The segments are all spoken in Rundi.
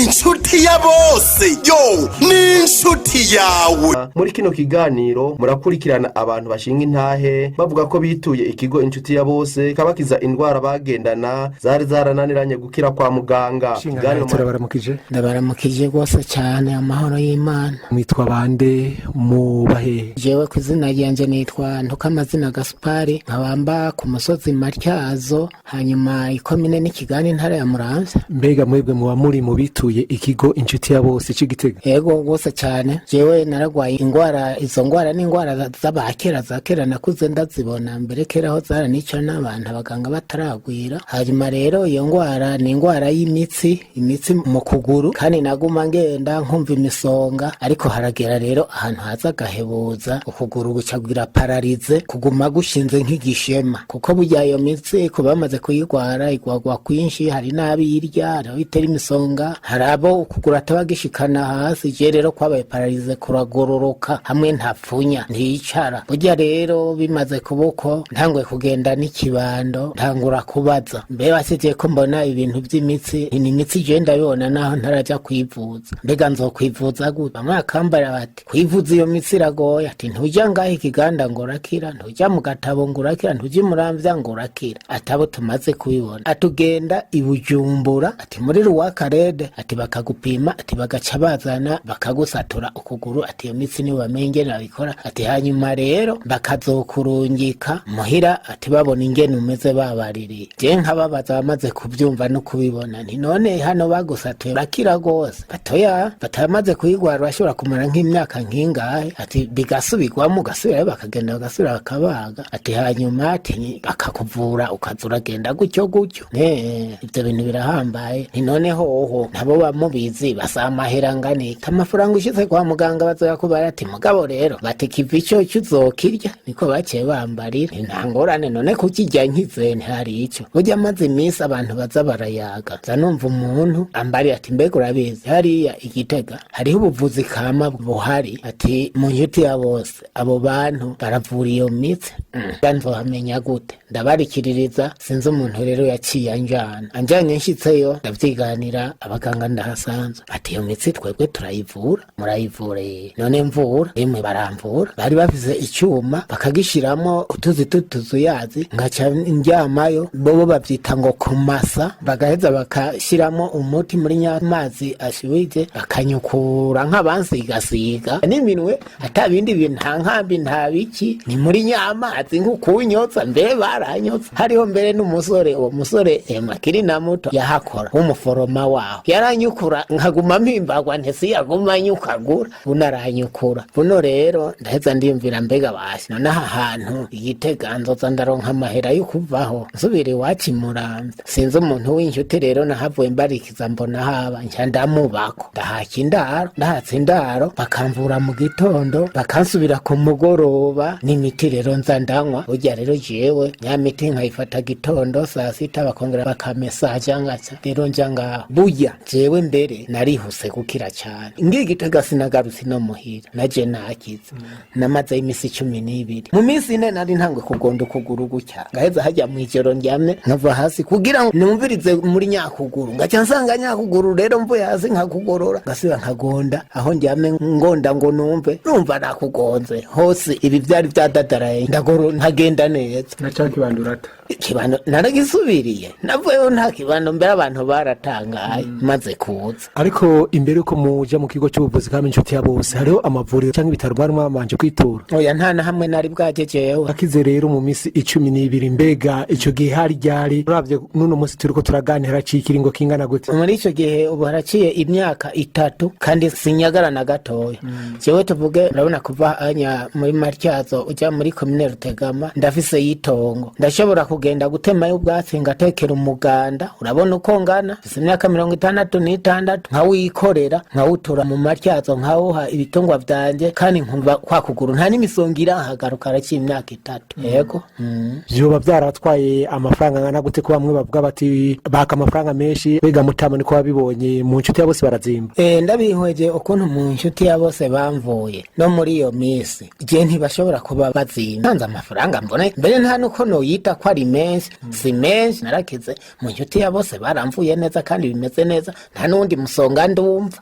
inshuti ya bose yo ni inshuti yawe. Muri kino kiganiro murakurikirana abantu bashinga intahe bavuga ko bituye ikigo inshuti ya bose kabakiza indwara bagendana zari zarananiranye gukira kwa muganga. Turabaramukije. Ndabaramukije rwose cyane, amahoro y'Imana. Mwitwa bande mubahe? Jewe kwizina ryanje nitwa Ntukamazina Gaspari, nkabamba ku musozi Matyazo, hanyuma ikomine n'ikigani ntara ya Muramvya. Mbega mwebwe muba muri mu bituye ikigo inshuti ya bose c'Igitega? Yego rwose cyane. Jewe naragwaye ingwara, izo ngwara ni ingwara z'abakera zakera nakuze ndazibona mbere kera ho zaranica n'abantu abaganga bataragwira. Hanyuma rero iyo ngwara ni ingwara y'imitsi mu kuguru, kandi naguma ngenda nkumva imisonga, ariko haragera rero ahantu haza gahebuza ukuguru gucagwira pararize, kuguma gushinze nk'igishema, kuko burya iyo mitsi ko bamaze kuyigwara igwagwa kwinshi, hari nabi yirya, hari itera imisonga, hari abo ukuguru atabagishikana hasi. Je rero kwabaye pararize kuragororoka hamwe ntapfunya ntiyicara. Burya rero bimaze kuboko ntangwe kugenda n'ikibando, ntangura kubaza mbe basije ko mbona ibintu by'imitsi, ni imitsi je ndabibona naho ntaraja kwivuza, mbega nzokwivuza gute? Bamwe akambara bati kwivuza iyo mitsi iragoye, ati ntuja ngaho ikiganda ngo urakira, ntuja mu gatabo ngo urakira, ntuja Muramvya ngo urakira. Atabo tumaze kubibona atugenda i Bujumbura, ati muri Ruwakarede, ati bakagupima, ati bagaca bazana bakagusatura ukuguru, ati iyo mitsi ni bamenye nabikora, ati hanyuma rero bakazokurungika muhira, ati babona ingene umeze babaririye. Je nkababaza bamaze kubyumva no kubibona, nti none hano bagusatuye bakira gose? Batoya batamaze kuyigwara bashobora kumara nk'imyaka nkingahe, ati bigasubirwamo ugasubirayo bakagenda bagasubira bakabaga, ati hanyuma ati bakakuvura ukazuragenda gutyo gutyo. Ibyo bintu birahambaye. Nti none hoho nabo bamubizi basamahera ngane amafaranga ushize kwa muganga bazoyakubara, ati mugabo rero bati kiva ico cyuzokirya, niko baciye bambarira. Ntangorane none kukijya nkize ntari ico. Burya amaze iminsi abantu baza barayaga, zanumva umuntu ambari ati mbega urabizi hariya Igitega hariho ubuvuzi kama buhari, ati mu nshuti ya bose abo bantu baravura iyo mitsi. Nzohamenya gute? Ndabarikiririza, sinzi umuntu rero yaciye anjanye nshitseyo ndavyiganira abaganga ndahasanzwe, ati iyo mitsi twebwe turayivura. Murayivure? None mvura? Rimwe baramvura, bari bafise icyuma bakagishiramo utuzi tutuzuyazi, ngaca njyamayo, bobo bavyita ngo kumasa, bagaheza bakashiramo umuti muri nyamazi ashubije, bakanyukura nk'abansigasiga n'iminwe, atabindi bintu nta nkambi nta biki, ni muri nyamazi nk'ukunyotsa. Mbere baranyotsa, hariho mbere n'umusore, uwo musore makiri na muto yahakora w'umuforoma waho, yaranyukura nkaguma mpimbagwa ntesi yaguma nyukagura, bunaranyukura. Buno rero ndaheza ndiyumvira mbega basi none aha hantu Igitega nzoza ndaronka amahera yo kuvaho nsubire iwacu Muramvya. Sinzi umuntu w'inshuti rero nahavuye mbarikiza mbona haba nca ndamubako, ndahaka indaro, ndahatse indaro bakamvura mu gitondo bakansubira ku mugoroba, n'imiti rero nza ndanywa. Burya rero jewe nyamiti nkayifata gitondo saa sita bakongera bakamesa jangaca, rero nja ngaho. Burya jewe mbere narihuse gukira cyane, ngiye Igitega sinagarutse no muhira, naje nakize. Namaze imisi 12. Mu minsi ine nari ntangwe kugonda ukuguru gutya, ngaheza hajya mu ijoro ndyamye nkava hasi kugira ngo numvirize muri nyakuguru, ngaca nsanga nyakuguru rero mvuye hasi nkakugorora, ngasubira nkagonda aho ndyamye ngonda ngo numva nakugonze hose. Ibi byari byadadaraye ndagoro ntagenda neza. Naca kibandurata kibando naragisubiriye, navuyeho nta kibando, mbere abantu baratangaye maze kuza. Ariko imbere uko muja mu kigo cy'ubuvuzi kandi inshuti ya bose hariho amavuriro cyangwa ibitaro bari mwamanje kwitura? Oya, nta na hamwe nari bwajejeho. Abakize rero mu misi 12, mbega ico gihe hari ryari? Uravye nuno musi turiko turaganira cikiringo kingana gute? Muri ico gihe ubu haraciye imyaka 3 kandi sinyagara na gatoya. Jewe tuvuge urabona kuva anya muri Matyazo uja muri komine Rutegama ndafise yitongo, ndashobora kugenda gutema y'ubwatsi ngatekera umuganda, urabona uko ngana, imyaka 66 nkawikorera nkawutura mu Matyazo nkawuha ibitungwa vyanje, kandi nkumva kwa kuguru nta n'imisongira hagaruka araciye imyaka 3. Yego. Vyoba vyaratwaye amafaranga ngana gute ko bamwe bavuga bati baka amafaranga menshi, bega mutama niko babibonye mu nshuti ya bose barazimba? Ndabihweje ukuntu mu nshuti ya bose bamvuye no muri iyo misi, je ntibashobora kuba bazimba. Ntanze amafaranga mbone mbere nta nuko no yita ko ari menshi, si menshi. Narakize mu nshuti ya bose baramvuye neza kandi bimeze neza, nta n'undi musonga ndumva.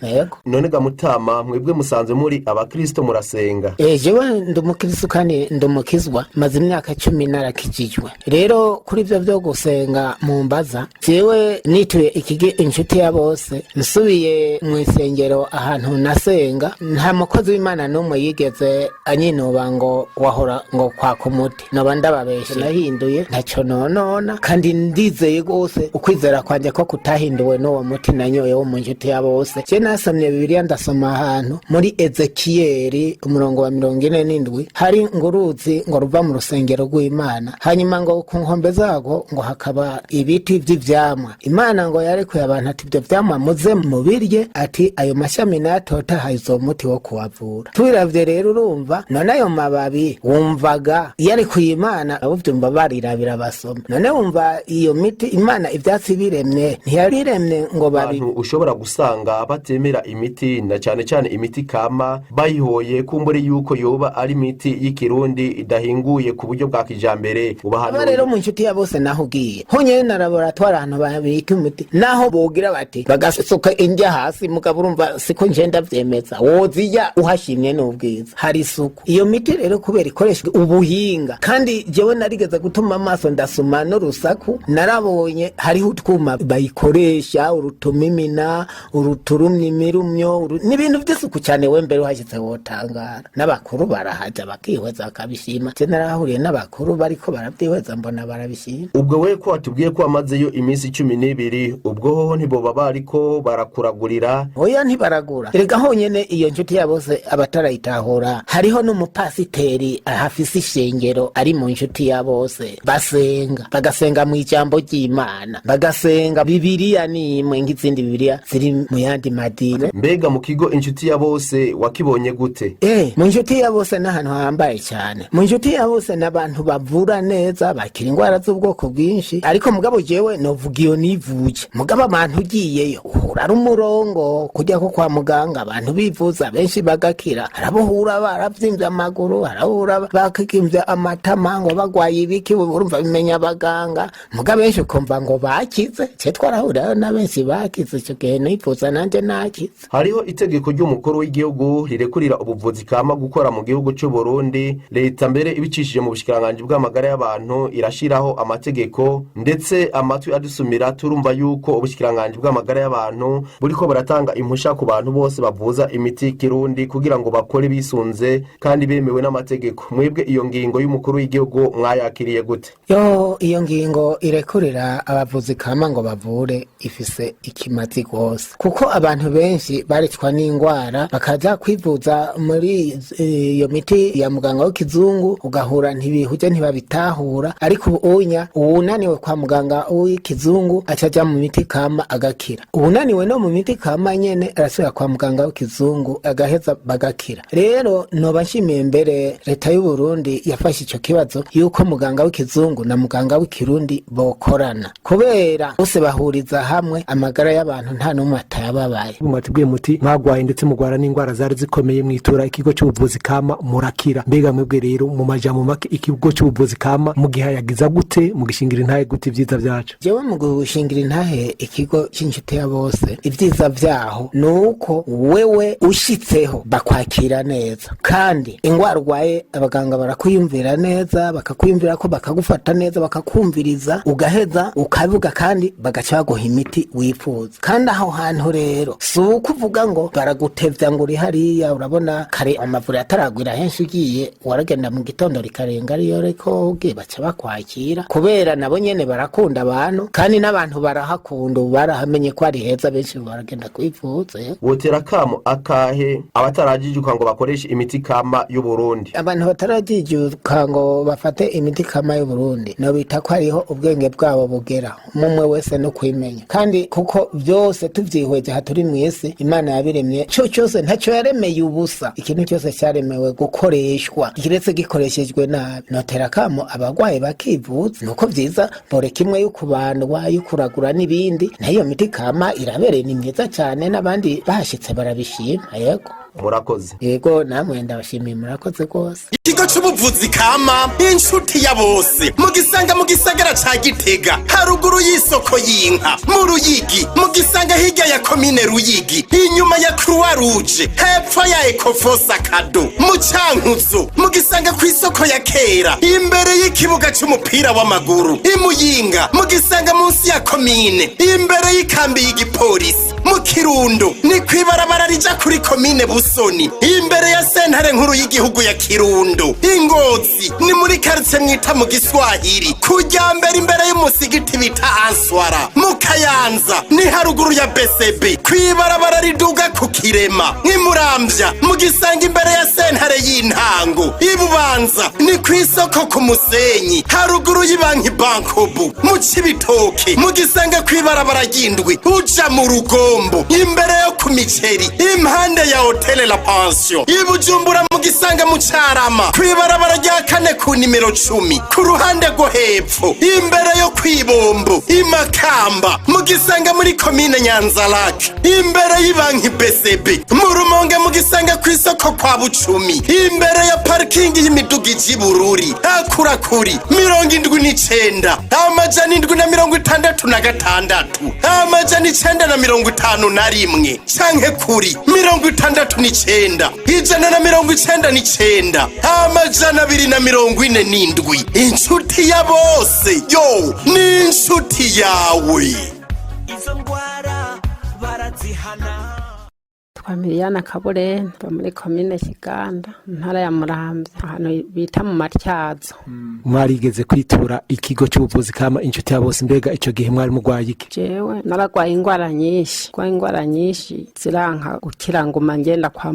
Yego. None ga Mutama, mwebwe musanzwe muri abakristo murasenga? Jewe ndumukristo kandi ndumukizwa maze imyaka 10 narakijijwe. Rero kuri ivyo byo gusenga mu mbaza, jewe nituye ikige inshuti ya bose, nsubiye mu isengero ahantu nasenga, nta mukozi w'Imana n'umwe yigeze anyinoba ngo wahora ngo kwa kumuti. Noba ndababeshe, nahinduye ntacyo nonona, kandi ndizeye gose ukwizera kwanje ko kutahinduwe n'uwo muti nanyoye wo mu inshuti ya bose. Je nasomye Bibiliya ndasoma ahantu muri Ezekiyeli umurongo wa 47 hari nguruzi ngo ruva mu rusengero rw'Imana, hanyuma ngo ku nkombe zago ngo hakaba ibiti vy'ivyamwa. Imana ngo yarekuye abantu ati ivyo vyamwa muze mubirye, ati ayo mashami natota hayizo muti wo kuwavura. Tubiravye rero urumva none ayo mababi wumvaga yarekuye Imana abuvyumva barirabira basoma. None wumva iyo miti Imana ivyatsi biremye ntiyariremye ngo babi ushobora gusanga batemera imiti na cyane cyane imiti kama bayihoye kumbure yuko yoba ari imiti y'ikirundi idahinguye ku buryo bwa kijambere. Ubahanura rero mu inshuti ya bose naho ugiye honye na laboratoire ahantu babika imiti naho bogira bati bagasuka indya hasi mugabo urumva siko ngenda vyemeza woziya uhashimye n'ubwiza hari isuku. Iyo miti rero kubera ikoreshwe ubuhinga, kandi jewe narigeze gutuma amaso ndasoma no rusaku, narabonye hariho utwuma bayikoresha urutumimina uruturumye imirumyo n'ibintu by'isuku cyane. We mbere uhashitse wotangara, n'abakuru barahaja bakihweza bakabishima. Je narahuriye n'abakuru bariko barabyihweza mbona barabishima. Ubwo we ko watubwiye ko amazeyo iminsi 12, ubwo hoho ntiboba bariko barakuragurira? Oya ntibaragura. Erega honyene iyo nshuti ya bose abatarayitahura, hariho n'umupasiteri ahafise ishengero ari mu nshuti ya bose, bagasenga mu ijambo ry'Imana, bagasenga Bibiliya nimwe nk'izindi Bibiliya ziri mu yandi madini. Mbega mu kigo inshuti ya bose wakibonye gute? Mu inshuti ya bose n'ahantu hambaye cyane. Mu inshuti ya bose n'abantu bavura neza, bakira indwara z'ubwoko bwinshi, ariko mugabo jewe novuga iyo nivuje. Mugabo abantu ugiyeyo uhura ari umurongo kujya ko kwa muganga, abantu bivuza benshi bagakira, arabuhura baravyimbye amaguru, arahura bakikimvye amatama ngo bagwaye ibiki, urumva bimenya abaganga. Mugabo benshi ukumva ngo bakize, cye twarahura na benshi bakize cyo gihe nifuza nanje nakize. Hariho itegeko ry'umukuru w'igihugu rirekurira ubuvuzi kama gukora mu gihugu cy'u Burundi. Leta mbere ibicishije mu bushikiranganje bw'amagara y'abantu irashiraho amategeko, ndetse amatwi adusumira turumva yuko ubushikiranganje bw'amagara y'abantu buriko baratanga impusha ku bantu bose bavuza imiti kirundi kugira ngo bakore bisunze kandi bemewe n'amategeko. Mwebwe iyo ngingo y'umukuru w'igihugu mwayakiriye gute? Iyo ngingo irekurira abavuzi kama ngo bavure ifise ikimazi gose, kuko abantu benshi baricwa n'ingwara bakaja kwivuza muri iyo miti ya muganga w'ikizungu, ugahura ntibihuje ntibabitahura. Ariko ubunya uwunaniwe kwa muganga w'ikizungu acaja mu miti kama agakira, uwunaniwe no mu miti kama nyene arasubira kwa muganga w'ikizungu agaheza bagakira. Rero noba nshimiye mbere leta y'u Burundi yafashe ico kibazo yuko muganga w'ikizungu na muganga w'ikirundi bokorana, kubera bose bahuriza hamwe amagara y'abantu nta n'umwe atayababaye. Mwatubwiye muti mwagwaye ndetse mugwara n'ingwara zari zikomeye mwitura ikigo cy'ubuvuzi kama murakira. Mbega mwebwe rero mu majambo make ikigo cy'ubuvuzi kama mugihayagiza gute, mugishingira intahe gute ivyiza vyacu? Jewe mu gushingira intahe ikigo cy'inshuti ya bose, ivyiza vyaho nuko wewe ushitseho bakwakira neza, kandi ingwara urwaye abaganga barakuyumvira neza, bakakuyumvira ko bakagufata neza, bakakumviriza ugaheza ukavuga, kandi bagaca baguha imiti wifuza. Kandi aho hantu rero si ukuvuga ngo baragutevya ngo uri hariya. Urabona kare amavuriro ataragwira henshi, ugiye waragenda mu gitondo rikarenga ariyo reko ugiye baca bakwakira, kubera nabo nyene barakunda abantu, kandi n'abantu barahakunda, barahamenye ko ari heza, benshi baragenda kwivuza. Wotera kamo akahe abatarajijuka ngo bakoreshe imiti kama y'u Burundi? Abantu batarajijuka ngo bafate imiti kama y'u Burundi no bita ko hariho ubwenge bwabo bugera umwe wese no kwimenya, kandi kuko byose tuvyihweje haturi mwese Imana yabiremye cyo cyose ntacyo yaremeye ubusa. Ikintu cyose cyaremewe gukoreshwa, kiretse gikoreshejwe nabi. Notera kamo abagwaye bakivuza, nuko vyiza bore kimwe y'ukubandwa y'ukuragura n'ibindi, nayo miti kama irabereye ni myiza cyane, n'abandi bahashitse barabishima. Yego murakoze. yego namwe ndabashimiye murakoze rwose. ikigo c'ubuvuzi kama inshuti ya bose mugisanga mu gisagara ca Gitega haruguru y'isoko y'inka mu Ruyigi mugisanga hirya ya komine Ruyigi inyuma ya Croix Rouge hepfo ya Ecofosa Kado mu Cankuzo mugisanga kw'isoko ya kera imbere y'ikibuga c'umupira w'amaguru imuyinga mugisanga munsi ya komine imbere y'ikambi y'igipolisi mu Kirundo ni kwibarabara rija kuri komine Busoni imbere ya sentare nkuru y'igihugu ya Kirundo Ingozi ni muri quartier mwita mu Giswahili kujya mbere imbere y'umusigiti bita Answara mu Kayanza ni haruguru ya BCB kwibarabara riduga ku Kirema nk'Imuramvya mugisanga imbere ya sentare y'intango Ibubanza ni kwisoko ku Musenyi haruguru y'ibanki Bankobu mu Cibitoke mugisanga kwibarabara ry'indwi uja mu Rugombo imbere yo ku Miceri impande ya Hotel La Pension Ibujumbura mugisanga mu Carama kwibarabara rya kane ku nimero 10 ku ruhande rwo hepfo imbere yo kwibombo Imakamba mugisanga muri komine Nyanzarake imbere y'ibanki BCB mu Rumonge mugisanga kw'isoko kwa Bucumi imbere ya parking y'imiduga y'Ibururi akurakuri 79 amajana 766 amajana 951 canke kuri 69 199 amajana 247 inshuti ya bose yo ni inshuti yawe. Izo ngwara barazihana. Miliyana Kabure mba muri komine Kiganda ntara ya Muramvya ahantu bita mu Matyazo. Mwarigeze kwitura ikigo cy'ubuvuzi kama inshuti ya bose mbega ico gihe mwari mugwaye iki? Jewe naragwaye ingwara nyinshi ziranka gukira nguma ngenda kwa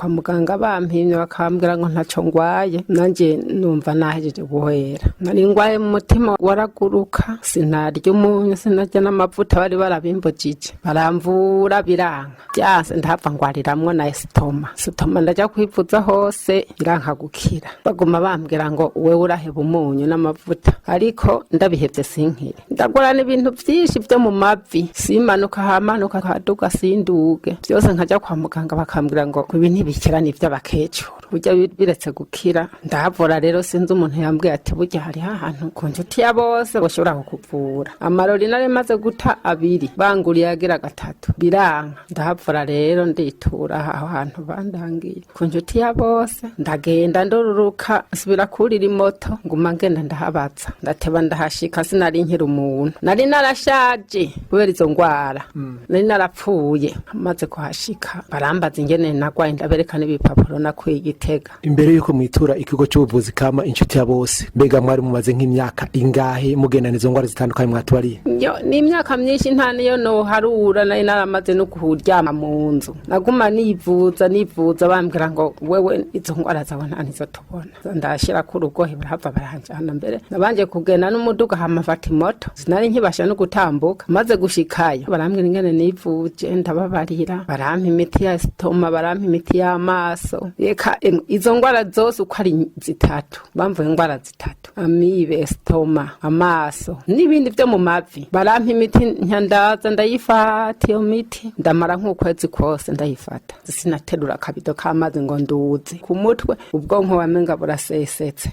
muganga bampimye bakambwira ngo ntaco ngwaye nanje numva nahejeje guhera nari ngwaye mu mutima waraguruka sinarya umunyu sinarya n'amavuta bari barabimbujije baramvura biranka byase ndapfa ngwariramwo na sitoma ndaja kwivuza hose iranka gukira baguma bambwira ngo wewe uraheba umunyu n'amavuta ariko ndabihevye sinkire ndagora n'ibintu vyinshi vyo mu mavi simanuka hamanuka kaduga sinduge byose nkaja kwa muganga bakambwira ngo ibi ntibikira ni vy'abakecuru burya biretse gukira ndavura rero sinzi umuntu yambwiye ati burya hari ahantu ku nshuti ya bose bashobora kukuvura amarori nari maze guta 2 banguriye agera 3 biranka ndavura rero nditura aho hantu bandangiye ku nshuti ya bose ndagenda ndoruruka nsubira kurira imoto nguma ngenda ndahabaza ndateba ndahashika sinari nkira umuntu nari narashaje kubera izo ngwara nari narapfuye maze kuhashika barambaza ingene nagwaye ndaberekana ibipapuro nakwiye Gitega. Imbere yuko mwitura ikigo cy'ubuvuzi kama inshuti ya bose mbega mwari mumaze nk'imyaka ingahe mugendana izo ngwara zitandukanye mwatubariye? Yo ni imyaka myinshi nta niyo no harura nari naramaze no kuryama mu nzu naguma nivuza bambwira ngo wewe izo ngwara zawe nta nizo tubona ndashira ku rugohe barahava baranjana mbere nabanje kugenda n'umuduga hamafata imoto sinari nkibasha no gutambuka maze gushikayo barambwira ingene nivuje ndababarira barampa imiti ya stoma barampa imiti y'amaso yeka izo ngwara zose uko ari 3 bamvuye ingwara 3 amibe stoma amaso n'ibindi byo mu mavi barampa imiti nyandaza ndayifata iyo miti ndamara nk'ukwezi kose ndayifata sinaterura kabido k'amazi ngo nduze ku mutwe ubwonko wamenga burasesetse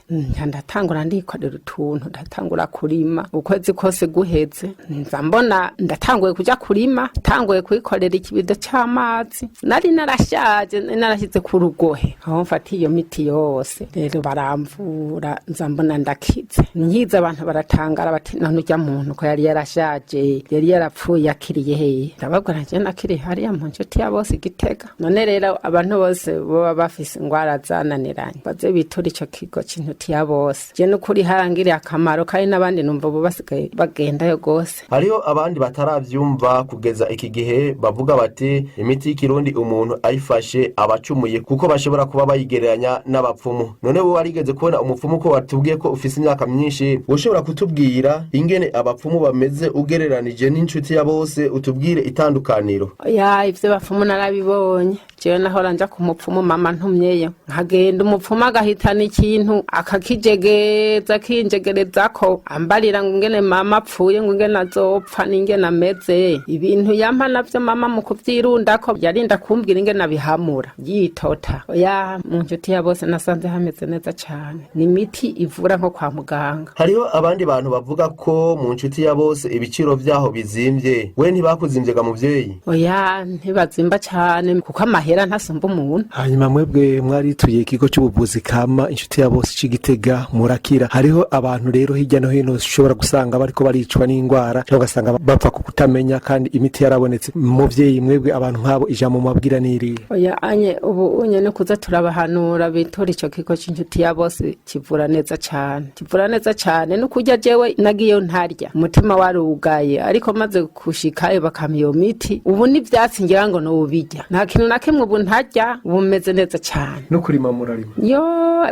ndatangura ndikorera utuntu ndatangura kurima ukwezi kose guheze nzambona ndatanguye kuja kurima tanguye kwikorera ikibido c'amazi nari narashaje narashyize ku rugohe aho mfata iyo miti yose rero baramvura nzambona ndakize nyiza abantu baratangara bati none ujya muntu ko yari yarashaje yari yarapfuye akiriye he ndababwira nje nakiri hariya mu nshuti ya bose Gitega none rero abantu bose baba bafise ingwara zananiranye baze bitura ico kigo cy'intuti ya bose je n'ukuri harangiriye akamaro kandi n'abandi numva bo basigaye bagendayo gose. Hariho abandi bataravyumva kugeza iki gihe bavuga bati imiti y'ikirundi umuntu ayifashe abacumuye kuko bashobora kuba bayigereranya n'abapfumu none bo warigeze kubona umupfumu ko watubwiye ko ufise imyaka myinshi ushobora kutubwira ingene abapfumu bameze ugereranije n'inshuti ya bose utubwire itandukaniro? Ya ivyo bapfumu narabibonye jewe nahora nja ku mupfumu mama ntumyeyo nkagenda umupfumu agahitana ikintu akakijegeza kinjegerezako ambarira ngo ngene mama apfuye ngo ngene azopfa n'ingene ameze ibintu yampa navyo mama mu kuvyirundako yarinda kumbwira ingene abihamura yitota oya mu nshuti ya bose nasanze hameze neza cane ni imiti ivura nko kwa muganga. Hariho abandi bantu bavuga ko mu nshuti ya bose ibiciro vyaho bizimvye, we ntibakuzimvyega muvyeyi? Oya ntibazimba cane kuko amahera ntasumba umuntu. Hanyuma mwebwe mwarituye ikigo cy'ubuvuzi kama inshuti ya bose c'Igitega murakira. Hariho abantu rero hirya no hino ushobora gusanga bariko baricwa n'ingwara cyangwa ugasanga bapfa kukutamenya kandi imiti yarabonetse. Muvyeyi mwebwe abantu nk'abo ijambo mubabwira niri? Oya anye ubu unye no kuza turabahanura bitora ico kigo cy'inshuti ya bose kivura neza cane no kurya jewe nagiyeyo ntarya umutima warugaye ariko maze kushikayo bakampa iyo miti ubu n'ivyatsi ngira ngo no ubirya nta kintu na kimwe ubu ntarya ubu meze neza cane no kurima murarima yo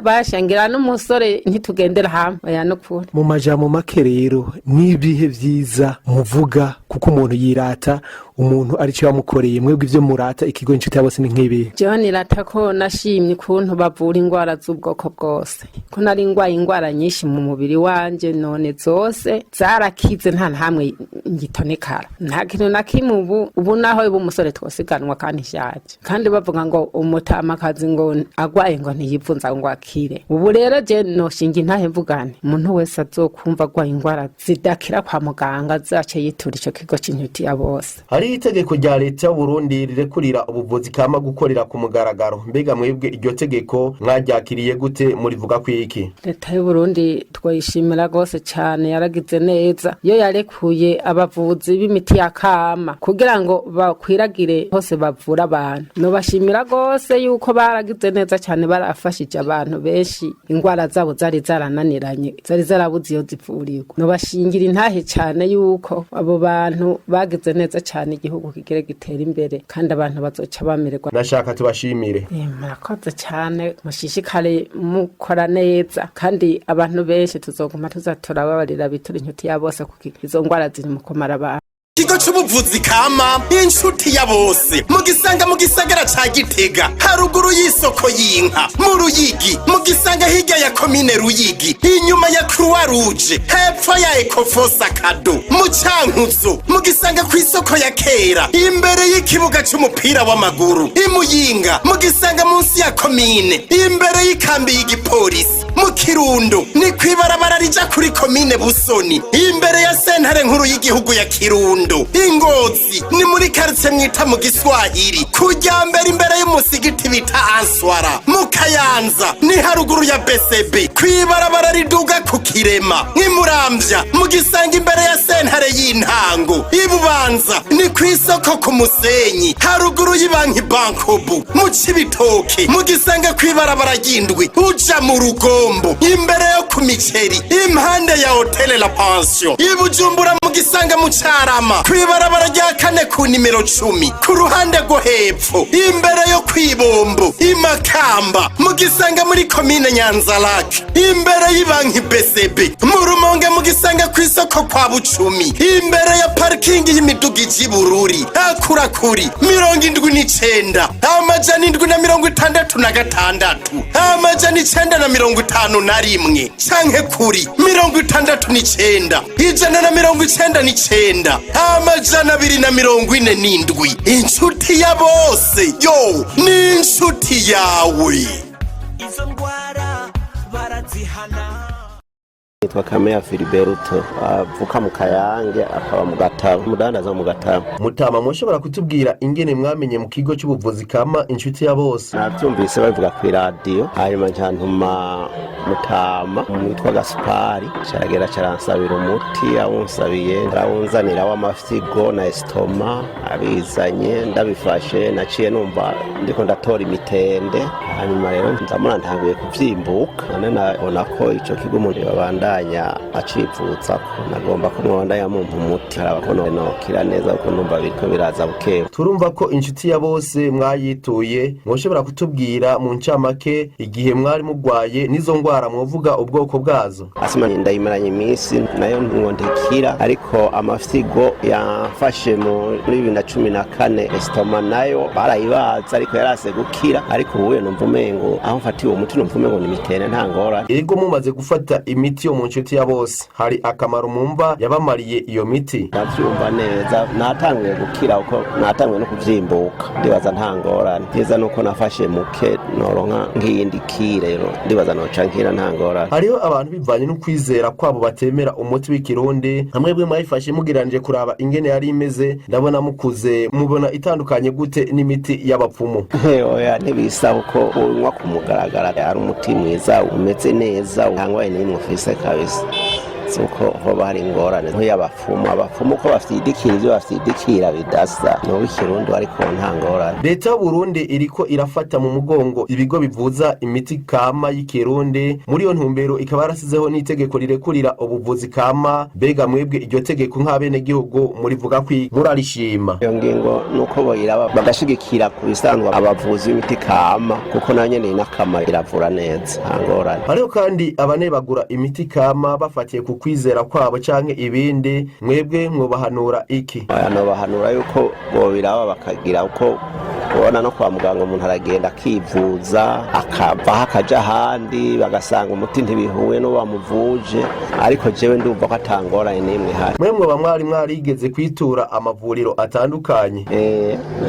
bashangira n'umusore ntitugendera hamwe oya no kuri mu majambo make rero n'ibihe vyiza muvuga kuko umuntu yirata umuntu arico yamukoreye mwebwe ivyo murata ikigo inshuti ya bose ni nk'ibi. Jewe nirata ko nashimye ukuntu bavura ingwara z'ubwoko bwose ko nari ngwaye ingwara nyinshi mu mubiri wanje none zose zarakize nta hamwe ngitonekara nta kintu na kimwe ubu naho ubu umusore twosiganwa kandi nshaje kandi bavuga ngo umutamakazi ngo agwaye ngo ntiyivunza ngo akire ubu rero je noshinga intahe mvugane umuntu wese azokumva agwaye ingwara zidakira kwa muganga zace yitura ico kigo cy'inshuti ya bose. Hari itegeko rya leta y'u Burundi rirekurira ubuvuzi kama gukorera ku mugaragaro, mbega mwebwe iryo tegeko mwaryakiriye gute murivuga kwiki? Leta y'u Burundi twayishimira gose cyane yaragize neza iyo yarekuye abavuzi b'imiti ya kama kugira ngo bakwiragire hose bavura abantu no bashimira gose yuko baragize neza cyane barafashije abantu benshi ingwara zabo zari zarananiranye zari zarabuze iyo zivurirwa no bashingira intahe cyane yuko abo bantu bagize neza cyane igihugu kigere gitera imbere kandi abantu bazoca bamererwa. Nashaka tubashimire. Murakoze cyane mushishikare mukora neza kandi abantu benshi tuzoguma turababarira bitura inshuti ya bose kuko izo ngwara ziri mu kumara abantu. Ikigo c'ubuvuzi kama inshuti ya bose mugisanga mu gisagara ca Gitega haruguru y'isoko y'inka mu Ruyigi mugisanga hirya ya komine Ruyigi inyuma ya Croix Rouge hepfo ya Ecofosa Kado mu Cankuzo mugisanga ku isoko ya Kera imbere y'ikibuga c'umupira w'amaguru imuyinga mugisanga munsi ya komine imbere y'ikambi y'igipolisi mu Kirundo ni kwibarabara rija kuri komine Busoni imbere ya sentare nkuru y'igihugu ya Kirundo Ingozi ni muri quartier mwita mu Giswahili kujya mbere imbere y'umusigiti bita Answara mu Kayanza ni haruguru ya BCB kwibarabara riduga ku Kirema nk'imuramvya mugisanga imbere ya sentare y'intango ibubanza ni kwisoko ku Musenyi haruguru y'ibanki Bankobu mu Cibitoke mugisanga kwibarabara ry'indwi uja mu Rugombo imbere yo ku Miceri impande ya Hotel La Pension ibujumbura mugisanga mu Carama kwibarabara rya kane ku nimero 10 ku ruhande rwo hepfo imbere yo kwibombo imakamba mugisanga muri komine Nyanzarake imbere y'ibanki BCB mu Rumonge mugisanga ku isoko kwa Bucumi imbere ya parking y'imiduga y'Ibururi akurakuri 79 amajana 766 amajana 951 canke kuri 69 199 amajana 247 inshuti ya bose yo ni inshuti yawe izo ngwara barazihana. Nitwa Kamea Filiberto avuka mu Kayange akaba mu Gatabo mudandaza mu Gatabo. Mutama mushobora kutubwira ingene mwamenye mu kigo cy'ubuvuzi kama inshuti ya bose? Navyumvise bavuga ku radio hanyuma ntantuma Mutama mwitwa Gaspari cyaragera cyaransabira umuti awunsabiye arawunzanira w'amafyigo na estoma abizanye ndabifashe naciye numva ndiko ndatora imitende hanyuma rero ndamura ntangiye kuvyimbuka none nabona ko ico kigo umuntu babanda abandanya acipfuza ko nagomba ko mwanda yamumpa umuti araba ko nokira neza ko numva biriko biraza bukewe. Turumva ko inshuti ya bose mwayituye mwoshobora kutubwira mu ncamake igihe mwari mugwaye n'izo ngwara mwovuga ubwoko bwazo. Asima ndayimaranye iminsi nayo ntiwondekira ariko amafyigo yafashe muri 2014 estoma nayo barayibaza ariko yarase gukira ariko ubuye numva umengo aho mfatiye uwo muti numva umengo nimitene ntangora. Ego mumaze gufata imiti yo mu nshuti ya bose hari akamaro mumva yabamariye iyo miti? Ndavyumva neza natanguye gukira uko natanguye no kuvyimbuka ndibaza ntangorane neza nuko nafashe muke noronka nk'iyindi kirero ndibaza noca nkira ntangorane. Hariho abantu bivanye no kwizera kwabo batemera umuti w'ikirundi hamwe bwe mwayifashe mugiranije kuraba ingene yari imeze ndabona mukuze mubona itandukanye gute n'imiti y'abapfumu? Oya ntibisa uko unywa kumugaragara ari umuti mwiza umeze neza ntangwaye n'imwe ufise kabisa suko hoba hari ingorane abapfumu ko bafyidikira ivyo bafyidikira bidasa no w'ikirundi ariko nta ngorane. Leta y'u Burundi iriko irafata mu mugongo ibigo bivuza imiti kama y'ikirundi muri iyo ntumbero ikaba yarasizeho n'itegeko rirekurira ubuvuzi kama. Bega mwebwe iryo tegeko nk'abene gihugu murivuga ko murarishima? Iyo ngingo nuko boyiraba bagashigikira ku bisanzwe abavuzi b'imiti kama kuko nayo nyene inakama iravura neza nta ngorane. Hariho kandi abanebagura imiti kama bafatiye ku kwizera kwabo canke ibindi mwebwe mwobahanura iki? Nobahanura yuko bobiraba bakagira uko ubona no kwa muganga umuntu aragenda akivuza akava akaja ahandi bagasanga umuti ntibihuye no bamuvuje ariko jewe ndumva ko atangorane n'imwe hari. Mwemwe bamwari mwarigeze kwitura amavuriro atandukanye?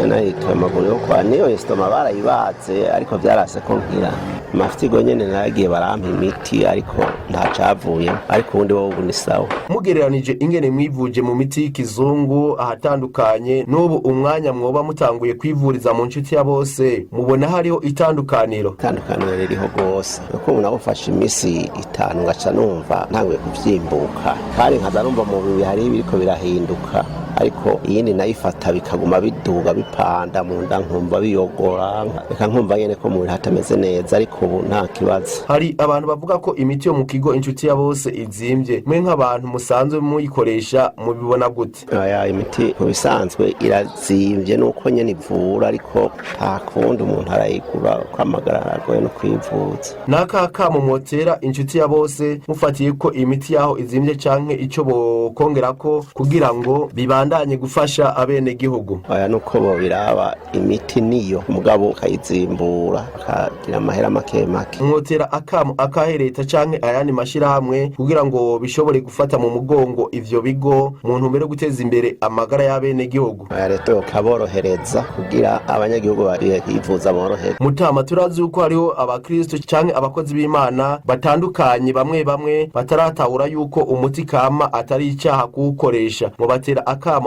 Nayituye amavuriro kwa niyo estoma barayibaze ariko vyarase ko nkira amafyigo nyene naragiye barampa imiti ariko ntacavuye ariko ubundi wowe ni sawa. Mugereranije ingene mwivuje mu miti y'ikizungu ahatandukanye n'ubu umwanya mwoba mutanguye kwivuriza mu nshuti ya bose mubona hariho itandukaniro? Itandukaniro ririho rwose kuko ubu nabufashe imisi 5 ngaca numva ntanguye kuvyimbuka kandi nkaza numva mu bibi hari biriko birahinduka ariko iyindi nayifata bikaguma biduga bipanda mu nda nkumva biyogora reka nkumva nyene ko muri hatameze neza ariko ubu nta kibazo. Hari abantu bavuga ko imiti yo mu kigo inshuti ya bose izimvye mwe nk'abantu musanzwe muyikoresha mubibona gute? Aya imiti ku bisanzwe irazimvye nuko nyene ivura ariko nta kundi umuntu arayigura kwamagara agoye no kwivuza. Nakaka mu motera inshuti ya bose mufatiye ko imiti yaho izimvye canke ico bokongerako kugira ngo bibandanye gufasha abene gihugu? Aya nuko bobiraba imiti niyo mugabo kayizimbura akagira amahera make make. Mwotera akahe leta canke ayandi mashirahamwe kugira ngo bishobore gufata mu mugongo ivyo bigo mu ntumbero guteza imbere amagara y'abene gihugu? Aya leta yokaborohereza kugira abanyagihugu bivuza borohere. Mutama turazi uko hariho abakristo canke abakozi b'Imana batandukanye bamwe bataratahura yuko umuti kama atari icyaha kuwukoresha ngo batera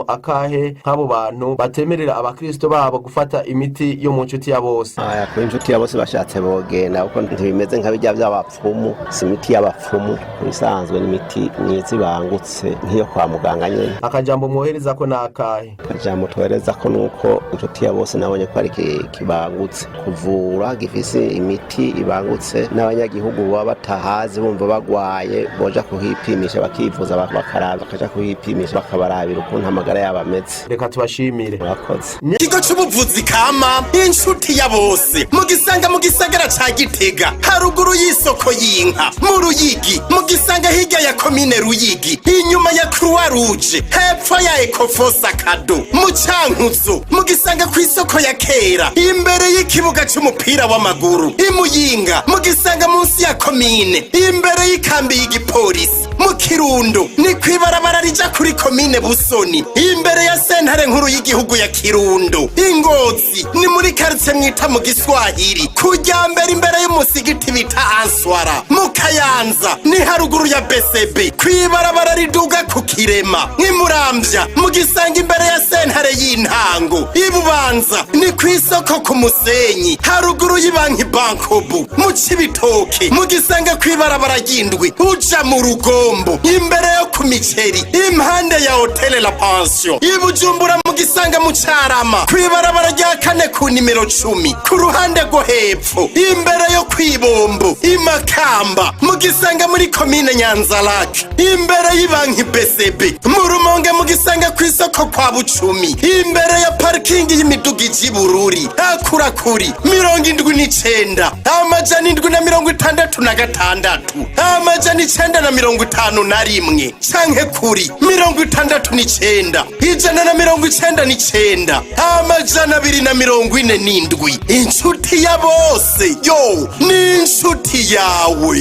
akahe nk'abo bantu batemerera abakristo babo gufata imiti yo mu nshuti ya bose? Aya ku inshuti ya bose bashatse bogenda kuko ntibimeze nka bijya by'abapfumu si imiti y'abapfumu bisanzwe n'imiti myiza ibangutse nk'iyo kwa muganga nyene. Akajambo mwohereza ko nakahe? Akajambo twohereza ko nuko inshuti ya bose nabonye ko ari kibangutse kuvura gifise imiti ibangutse n'abanyagihugu baba batahazi bumva bagwaye boja kuhipimisha bakivuza bakaraba bakaja kuhipimisha bakabarabira ukuntu amagara yabo ameze. Reka tubashimire. Murakoze. Ikigo c'ubuvuzi kama inshuti ya bose mugisanga mu gisagara ca Gitega haruguru y'isoko y'inka mu Ruyigi mugisanga hirya ya komine Ruyigi inyuma ya Croix Rouge hepfo ya Ecofos Akado mu Cankuzo mugisanga ku isoko ya kera imbere y'ikibuga c'umupira w'amaguru imuyinga mugisanga munsi ya komine imbere y'ikambi y'igipolisi mu Kirundo ni kwibarabara rija kuri komine Busoni imbere ya sentare nkuru y'igihugu ya Kirundo. Ingozi ni muri quartier mwita mu Giswahili kujya mbere imbere y'umusigiti bita Answara. Mu Kayanza ni haruguru ya BCB kwibarabara riduga ku Kirema. Nk'Imuramvya mugisanga imbere ya sentare y'intango. Ibubanza ni kwisoko ku Musenyi haruguru y'ibanki Bankobu. Mu Cibitoke mugisanga kwibarabara ry'indwi uja mu Rugombo imbere yo ku Miceri impande ya Hotel La Pension. Ibujumbura mugisanga mu Carama kwibarabara rya kane ku nimero 10 ku ruhande rwo hepfo imbere yo kwibombo imakamba mugisanga muri komine Nyanzarake imbere y'ibanki BCB mu Rumonge mugisanga ku isoko kwa Bucumi imbere ya parking y'imiduga y'Ibururi akurakuri 79 amajana 766 amajana 951 canke kuri 69 199 amajana 247 inshuti ya bose yo ni inshuti yawe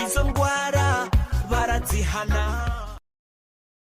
izo ndwara barazihana.